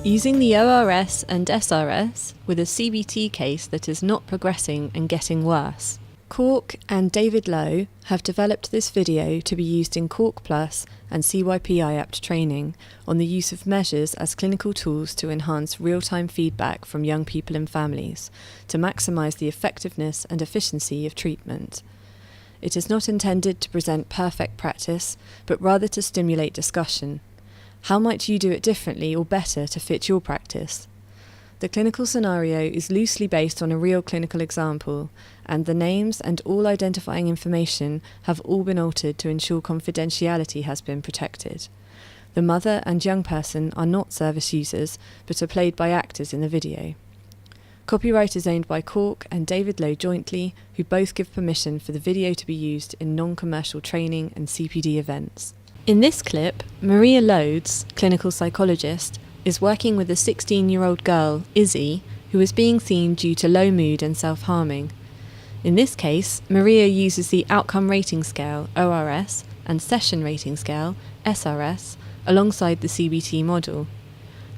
Using the ORS and SRS with a CBT case that is not progressing and getting worse. CORC and David Lowe have developed this video to be used in CORC Plus and CYP-IAPT training on the use of measures as clinical tools to enhance real-time feedback from young people and families to maximise the effectiveness and efficiency of treatment. It is not intended to present perfect practice, but rather to stimulate discussion. How might you do it differently or better to fit your practice? The clinical scenario is loosely based on a real clinical example, and the names and all identifying information have all been altered to ensure confidentiality has been protected. The mother and young person are not service users, but are played by actors in the video. Copyright is owned by CORC and David Lowe jointly, who both give permission for the video to be used in non-commercial training and CPD events. In this clip, Maria Lodes, clinical psychologist, is working with a 16-year-old girl, Izzy, who is being seen due to low mood and self-harming. In this case, Maria uses the Outcome Rating Scale, ORS, and Session Rating Scale, SRS, alongside the CBT model.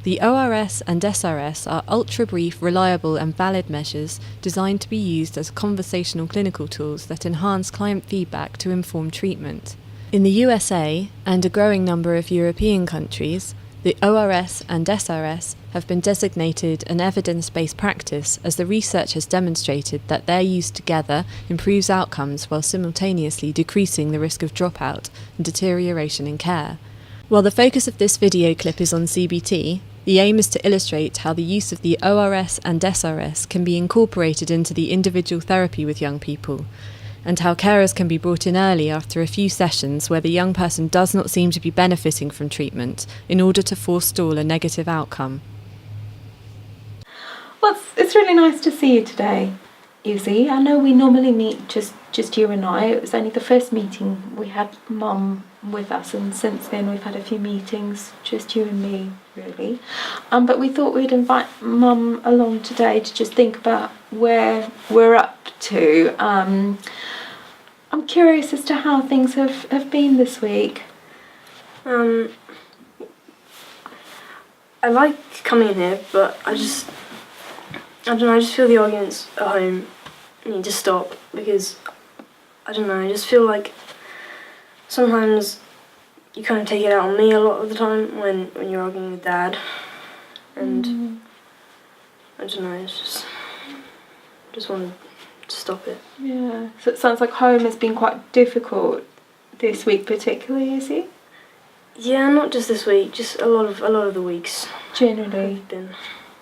The ORS and SRS are ultra-brief, reliable and valid measures designed to be used as conversational clinical tools that enhance client feedback to inform treatment. In the USA, and a growing number of European countries, the ORS and SRS have been designated an evidence-based practice as the research has demonstrated that their use together improves outcomes while simultaneously decreasing the risk of dropout and deterioration in care. While the focus of this video clip is on CBT, the aim is to illustrate how the use of the ORS and SRS can be incorporated into the individual therapy with young people, and how carers can be brought in early after a few sessions where the young person does not seem to be benefiting from treatment in order to forestall a negative outcome. Well, it's really nice to see you today, Izzy. I know we normally meet just you and I. It was only the first meeting we had Mum with us, and since then we've had a few meetings, just you and me, really. But we thought we'd invite Mum along today to just think about where we're up to. I'm curious as to how things have been this week. I like coming in here, but I don't know, I just feel the arguments at home need to stop because, I don't know, I just feel like sometimes you kind of take it out on me a lot of the time when you're arguing with Dad, and I don't know, it's just want to stop it. Yeah, so it sounds like home has been quite difficult this week particularly, is it? Yeah, not just this week, just a lot of the weeks. Generally. Have been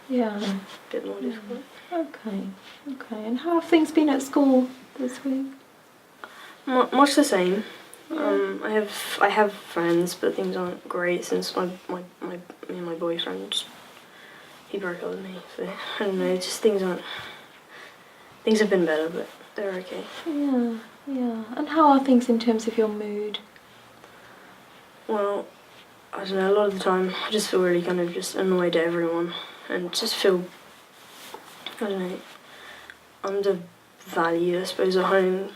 a bit more difficult. Okay, and how have things been at school this week? Much the same. I have friends, but things aren't great since my boyfriend, he broke up with me. So I don't know. Just things have been better, but they're okay. Yeah. And how are things in terms of your mood? Well, I don't know. A lot of the time, I just feel really kind of just annoyed at everyone, and just feel, I don't know, undervalued, I suppose, at home.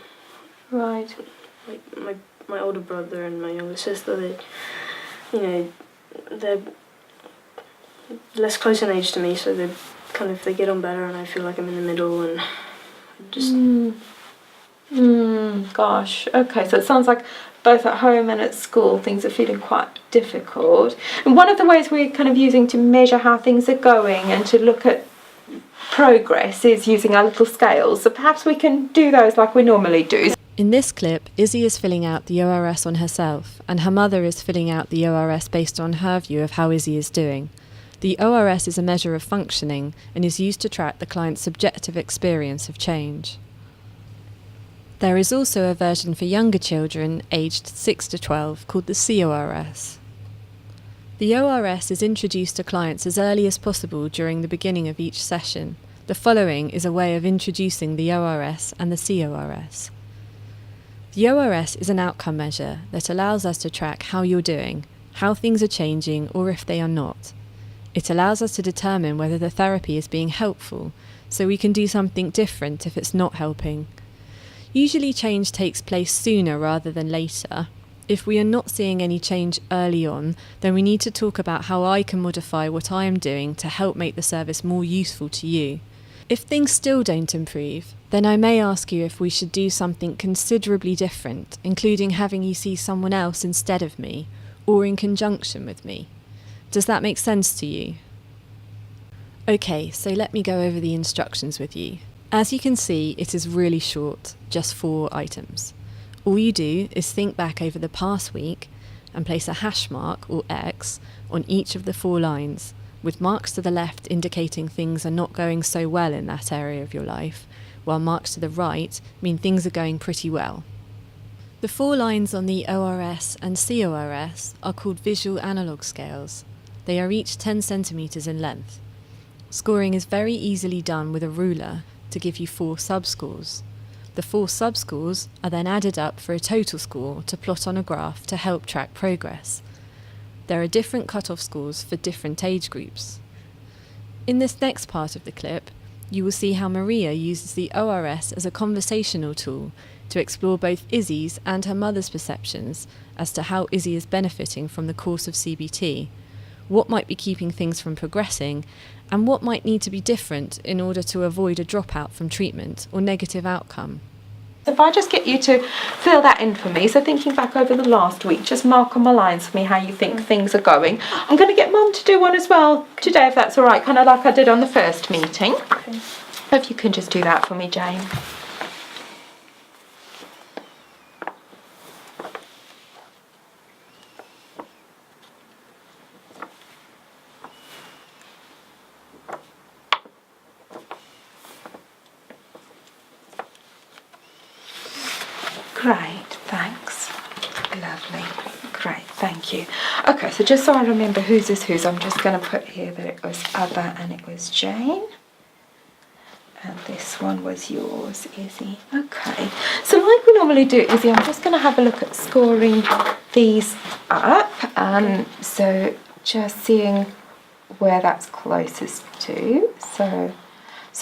Right. Like my older brother and my younger sister, they're less close in age to me, so they get on better, and I feel like I'm in the middle, and just. Gosh. Okay, so it sounds like both at home and at school things are feeling quite difficult. And one of the ways we're kind of using to measure how things are going and to look at progress is using our little scales. So perhaps we can do those like we normally do. In this clip, Izzy is filling out the ORS on herself, and her mother is filling out the ORS based on her view of how Izzy is doing. The ORS is a measure of functioning and is used to track the client's subjective experience of change. There is also a version for younger children aged 6 to 12 called the CORS. The ORS is introduced to clients as early as possible during the beginning of each session. The following is a way of introducing the ORS and the CORS. The ORS is an outcome measure that allows us to track how you're doing, how things are changing or if they are not. It allows us to determine whether the therapy is being helpful, so we can do something different if it's not helping. Usually change takes place sooner rather than later. If we are not seeing any change early on, then we need to talk about how I can modify what I am doing to help make the service more useful to you. If things still don't improve, then I may ask you if we should do something considerably different, including having you see someone else instead of me, or in conjunction with me. Does that make sense to you? Okay, so let me go over the instructions with you. As you can see, it is really short, just 4 items. All you do is think back over the past week and place a hash mark, or X, on each of the 4 lines, with marks to the left indicating things are not going so well in that area of your life, while marks to the right mean things are going pretty well. The 4 lines on the ORS and CORS are called visual analogue scales. They are each 10 centimetres in length. Scoring is very easily done with a ruler to give you 4 subscores. The 4 subscores are then added up for a total score to plot on a graph to help track progress. There are different cut-off scores for different age groups. In this next part of the clip, you will see how Maria uses the ORS as a conversational tool to explore both Izzy's and her mother's perceptions as to how Izzy is benefiting from the course of CBT, what might be keeping things from progressing, and what might need to be different in order to avoid a dropout from treatment or negative outcome. If I just get you to fill that in for me, so thinking back over the last week, just mark on my lines for me how you think things are going. I'm going to get Mum to do one as well today, if that's all right, kind of like I did on the first meeting. Okay. If you can just do that for me, Jane. Great, thanks. Lovely. Great, thank you. Okay, so just so I remember whose is whose, I'm just going to put here that it was Abba and it was Jane. And this one was yours, Izzy. Okay, so like we normally do, Izzy, I'm just going to have a look at scoring these up. So just seeing where that's closest to. So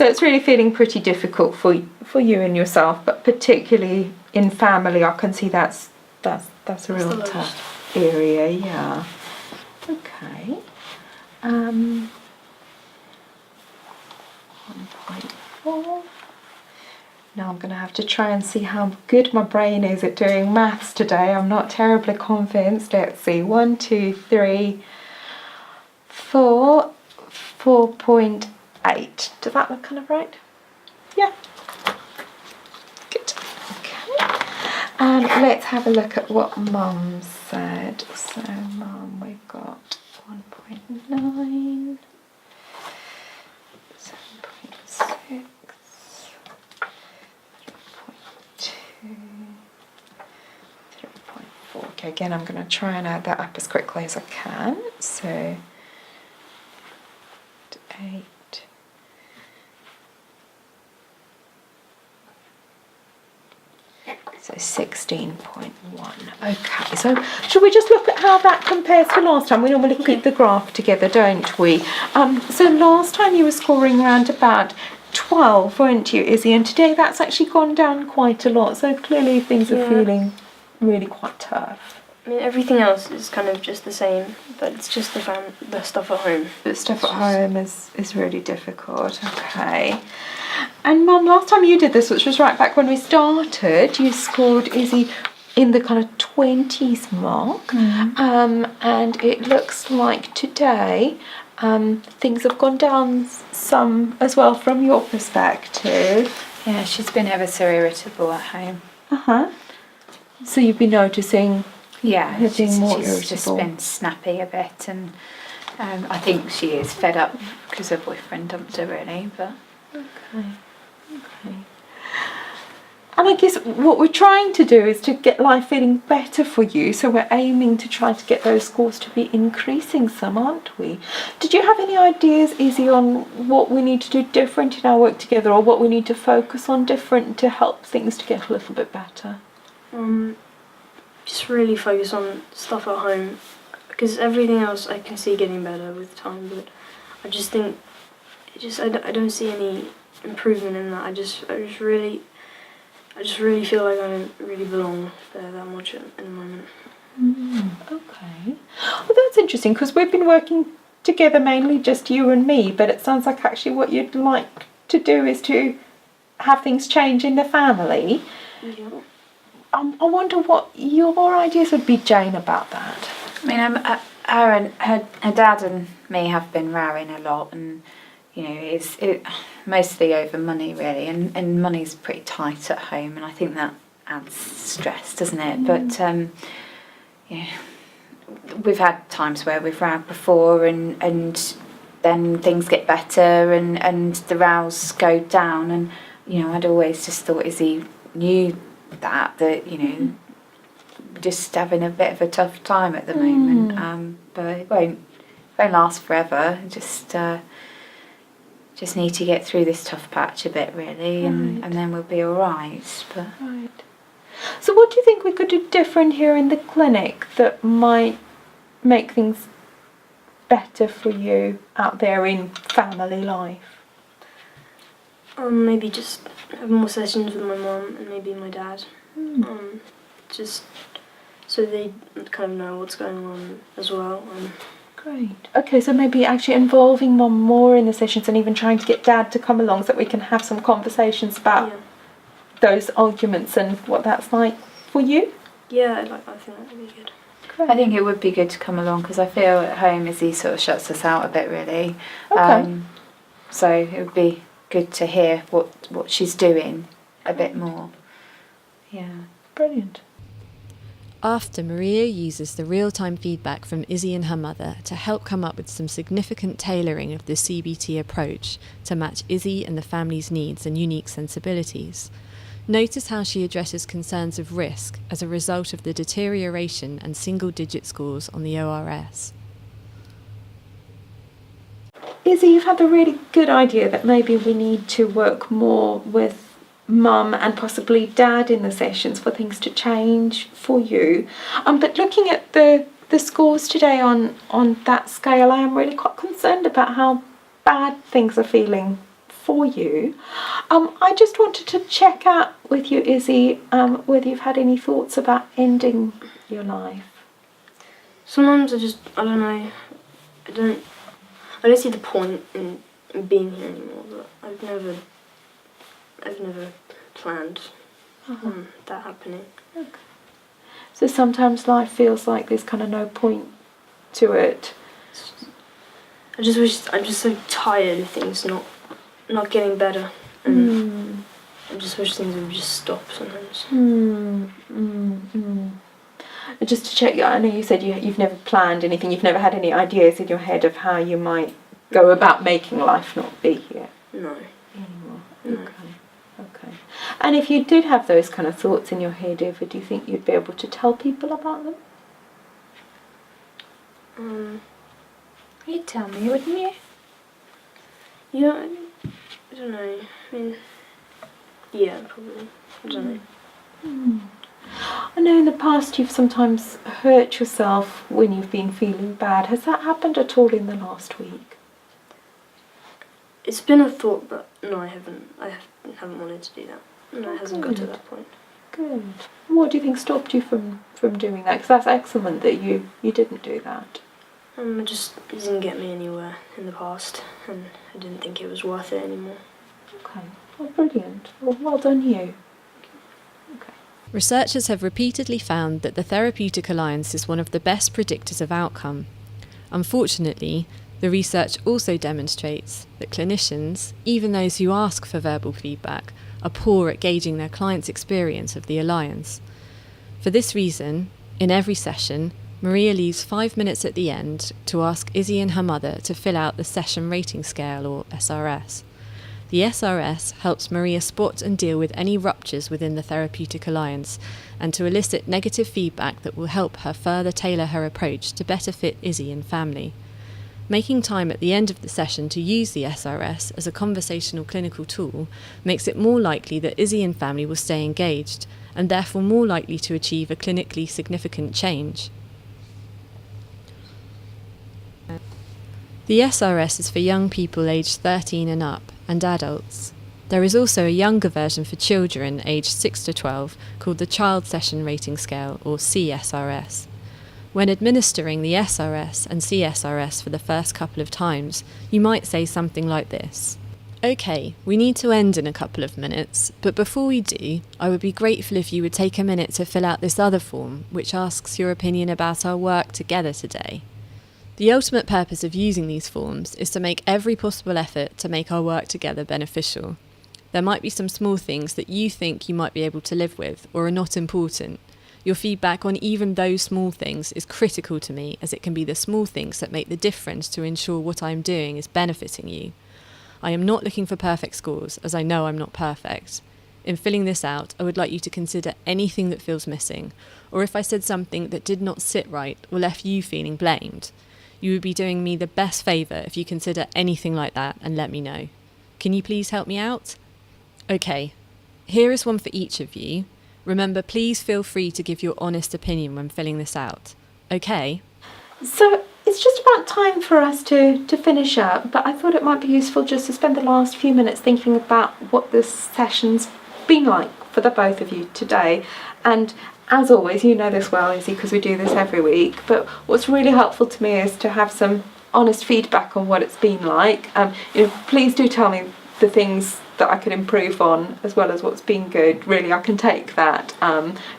it's really feeling pretty difficult for you and yourself, but particularly in family, I can see that's a real tough area. Yeah. Okay. 1.4. Now I'm going to have to try and see how good my brain is at doing maths today. I'm not terribly convinced. Let's see. 1, 2, 3, 4, 4.8. Does that look kind of right? Yeah. Good. Okay. And let's have a look at what Mum said. So Mum, we've got 1.9, 7.6, 3.2, 3.4. Okay, again, I'm going to try and add that up as quickly as I can. So 8. So 16.1. Okay, so should we just look at how that compares to last time? We normally keep the graph together, don't we? So last time you were scoring around about 12, weren't you, Izzy? And today that's actually gone down quite a lot. So clearly things are feeling really quite tough. I mean, everything else is kind of just the same, but it's just the stuff at home. The stuff at home is really difficult. Okay. And Mum, last time you did this, which was right back when we started, you scored Izzy in the kind of 20s mark. And it looks like today things have gone down some as well from your perspective. Yeah, she's been ever so irritable at home. So you've been noticing her being more irritable. She's just been snappy a bit, and I think she is fed up because her boyfriend dumped her, really. But Okay. And I guess what we're trying to do is to get life feeling better for you, so we're aiming to try to get those scores to be increasing some, aren't we? Did you have any ideas, Izzy, on what we need to do different in our work together, or what we need to focus on different to help things to get a little bit better? Just really focus on stuff at home, because everything else I can see getting better with time, but I just think I don't see any improvement in that. I just really feel like I don't really belong there that much at the moment. Okay. Well, that's interesting because we've been working together mainly just you and me, but it sounds like actually what you'd like to do is to have things change in the family. Yeah. I wonder what your ideas would be, Jane, about that. I mean, her dad and me have been rowing a lot, and you know, it's mostly over money really, and money's pretty tight at home, and I think that adds stress, doesn't it? But yeah, we've had times where we've rowed before, and then things get better, and the rows go down, and you know, I'd always just thought Izzy knew that you know, just having a bit of a tough time at the moment, but it won't last forever. Just need to get through this tough patch a bit really, and then we'll be all right. But Right. So what do you think we could do different here in the clinic that might make things better for you out there in family life? Maybe just have more sessions with my mum and maybe my dad. Just so they kind of know what's going on as well. Great. Okay, so maybe actually involving mum more in the sessions and even trying to get dad to come along so that we can have some conversations about those arguments and what that's like for you. Yeah, I think that would be good. Great. I think it would be good to come along because I feel at home Izzy sort of shuts us out a bit really. Okay. So it would be good to hear what she's doing a bit more. Yeah. Brilliant. After, Maria uses the real-time feedback from Izzy and her mother to help come up with some significant tailoring of the CBT approach to match Izzy and the family's needs and unique sensibilities. Notice how she addresses concerns of risk as a result of the deterioration and single-digit scores on the ORS. Izzy, you've had the really good idea that maybe we need to work more with mum and possibly dad in the sessions for things to change for you. But looking at the scores today on that scale, I am really quite concerned about how bad things are feeling for you. I just wanted to check out with you, Izzy, whether you've had any thoughts about ending your life. Sometimes I don't know, I don't see the point in being here anymore, but I've never planned on that happening. Okay. So sometimes life feels like there's kind of no point to it. I just wish, I'm just so tired of things not getting better, and I just wish things would just stop sometimes. Just to check, I know you said you've never planned anything, you've never had any ideas in your head of how you might go about making life not be here No. anymore. No. Okay. And if you did have those kind of thoughts in your head ever, do you think you'd be able to tell people about them? You'd tell me, wouldn't you? Yeah, I don't know. I mean, yeah, probably. I don't know. I know in the past you've sometimes hurt yourself when you've been feeling bad. Has that happened at all in the last week? It's been a thought, but no, I haven't. I haven't wanted to do that. No, it hasn't got to Good. that point. Good. What do you think stopped you from doing that? Because that's excellent that you didn't do that. It didn't get me anywhere in the past, and I didn't think it was worth it anymore. Okay. Well, brilliant. Well done you. Okay. Researchers have repeatedly found that the therapeutic alliance is one of the best predictors of outcome. Unfortunately, the research also demonstrates that clinicians, even those who ask for verbal feedback, are poor at gauging their client's experience of the alliance. For this reason, in every session, Maria leaves 5 minutes at the end to ask Izzy and her mother to fill out the session rating scale, or SRS. The SRS helps Maria spot and deal with any ruptures within the therapeutic alliance and to elicit negative feedback that will help her further tailor her approach to better fit Izzy and family. Making time at the end of the session to use the SRS as a conversational clinical tool makes it more likely that Izzy and family will stay engaged and therefore more likely to achieve a clinically significant change. The SRS is for young people aged 13 and up and adults. There is also a younger version for children aged 6 to 12 called the Child Session Rating Scale, or CSRS. When administering the SRS and CSRS for the first couple of times, you might say something like this. Okay, we need to end in a couple of minutes, but before we do, I would be grateful if you would take a minute to fill out this other form, which asks your opinion about our work together today. The ultimate purpose of using these forms is to make every possible effort to make our work together beneficial. There might be some small things that you think you might be able to live with or are not important. Your feedback on even those small things is critical to me, as it can be the small things that make the difference to ensure what I am doing is benefiting you. I am not looking for perfect scores, as I know I'm not perfect. In filling this out, I would like you to consider anything that feels missing, or if I said something that did not sit right or left you feeling blamed. You would be doing me the best favour if you consider anything like that and let me know. Can you please help me out? Okay, here is one for each of you. Remember, please feel free to give your honest opinion when filling this out. Okay? So it's just about time for us to finish up, but I thought it might be useful just to spend the last few minutes thinking about what this session's been like for the both of you today. And as always, you know this well, Izzy, because we do this every week, but what's really helpful to me is to have some honest feedback on what it's been like. Please do tell me the things that I could improve on, as well as what's been good. Really, I can take that.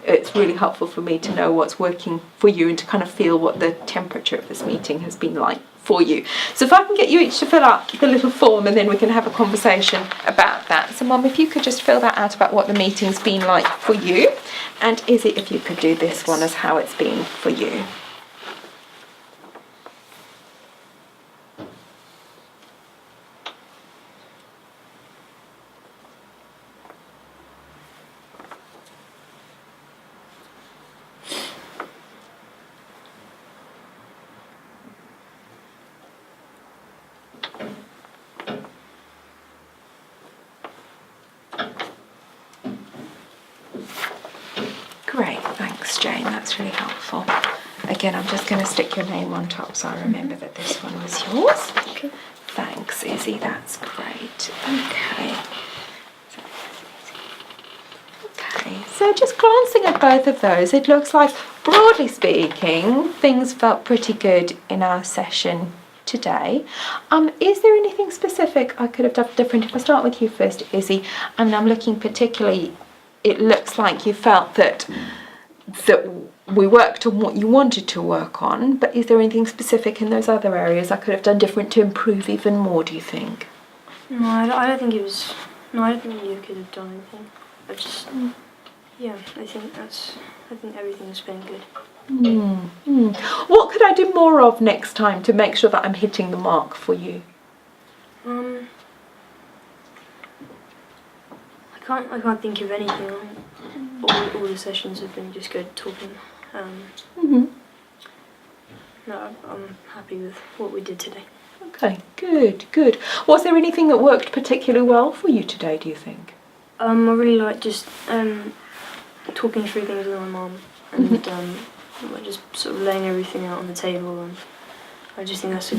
It's really helpful for me to know what's working for you and to kind of feel what the temperature of this meeting has been like for you. So if I can get you each to fill out the little form, and then we can have a conversation about that. So Mum, if you could just fill that out about what the meeting's been like for you, and Izzy, if you could do this one as how it's been for you. Great, thanks Jane, that's really helpful. Again, I'm just going to stick your name on top so I remember that this one was yours. Okay. Thanks Izzy, that's great. Okay, so just glancing at both of those, it looks like, broadly speaking, things felt pretty good in our session today. Is there anything specific I could have done different? If I start with you first, Izzy, I'm looking particularly, it looks like you felt that we worked on what you wanted to work on, but is there anything specific in those other areas I could have done different to improve even more, do you think? No, I don't think it was. No, I don't think you could have done anything. I just, yeah, I think everything's been good. What could I do more of next time to make sure that I'm hitting the mark for you? I can't think of anything. All the sessions have been just good talking. No, I'm happy with what we did today. Okay, good. Was there anything that worked particularly well for you today, do you think? I really like just talking through things with my mum and just sort of laying everything out on the table, and I just think that's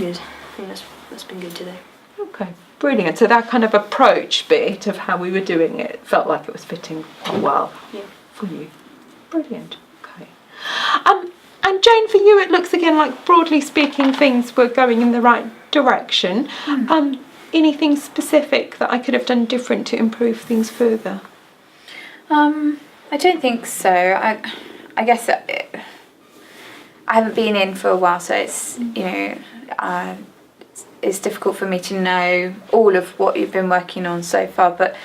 that's been good today. Okay, brilliant. So that kind of approach bit of how we were doing it felt like it was fitting quite well for you. Brilliant. Okay. And Jane, for you, it looks again like, broadly speaking, things were going in the right direction. Anything specific that I could have done different to improve things further? I don't think so. I guess I haven't been in for a while, so it's it's difficult for me to know all of what you've been working on so far. But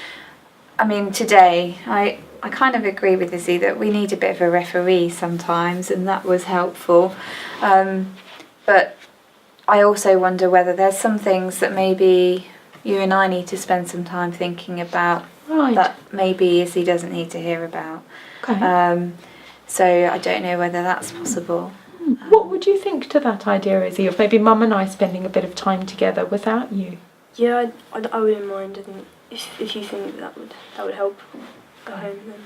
I mean, today I kind of agree with Izzy that we need a bit of a referee sometimes, and that was helpful. But I also wonder whether there's some things that maybe you and I need to spend some time thinking about that maybe Izzy doesn't need to hear about. Okay. So I don't know whether that's possible. What would you think to that idea, Izzy, of maybe Mum and I spending a bit of time together without you? Yeah, I wouldn't mind. I think if you think that would help at home, then.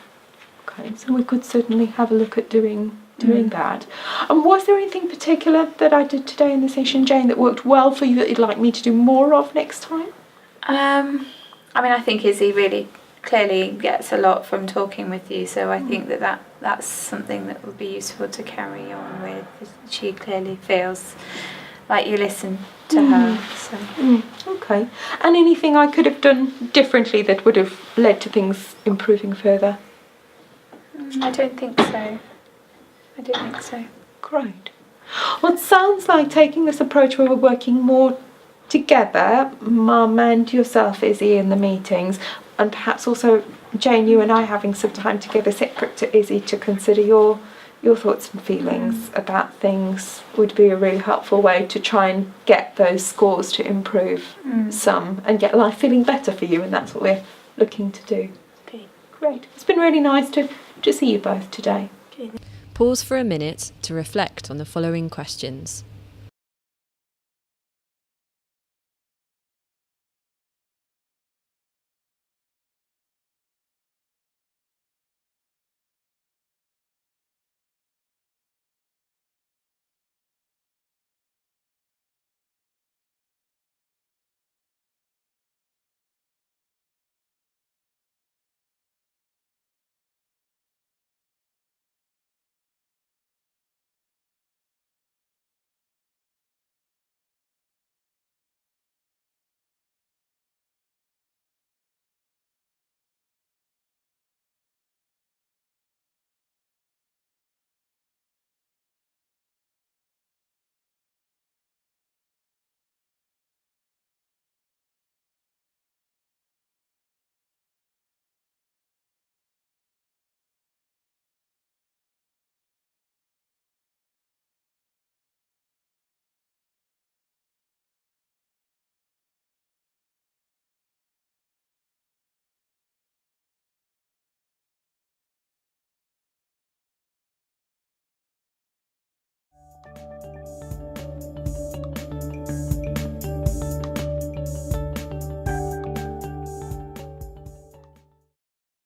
Okay, so we could certainly have a look at doing that. And was there anything particular that I did today in the session, Jane, that worked well for you that you'd like me to do more of next time? I mean, I think Izzy really clearly gets a lot from talking with you, so I think that that's something that would be useful to carry on with. She clearly feels like you listen to her. So. Okay. And anything I could have done differently that would have led to things improving further? I don't think so. I don't think so. Great. Well, it sounds like taking this approach where we're working more together, Mum and yourself, Izzy, in the meetings, and perhaps also Jane, you and I having some time together separate to Izzy to consider your thoughts and feelings about things would be a really helpful way to try and get those scores to improve some and get life feeling better for you, and that's what we're looking to do. Okay. Great. It's been really nice to see you both today. Okay. Pause for a minute to reflect on the following questions.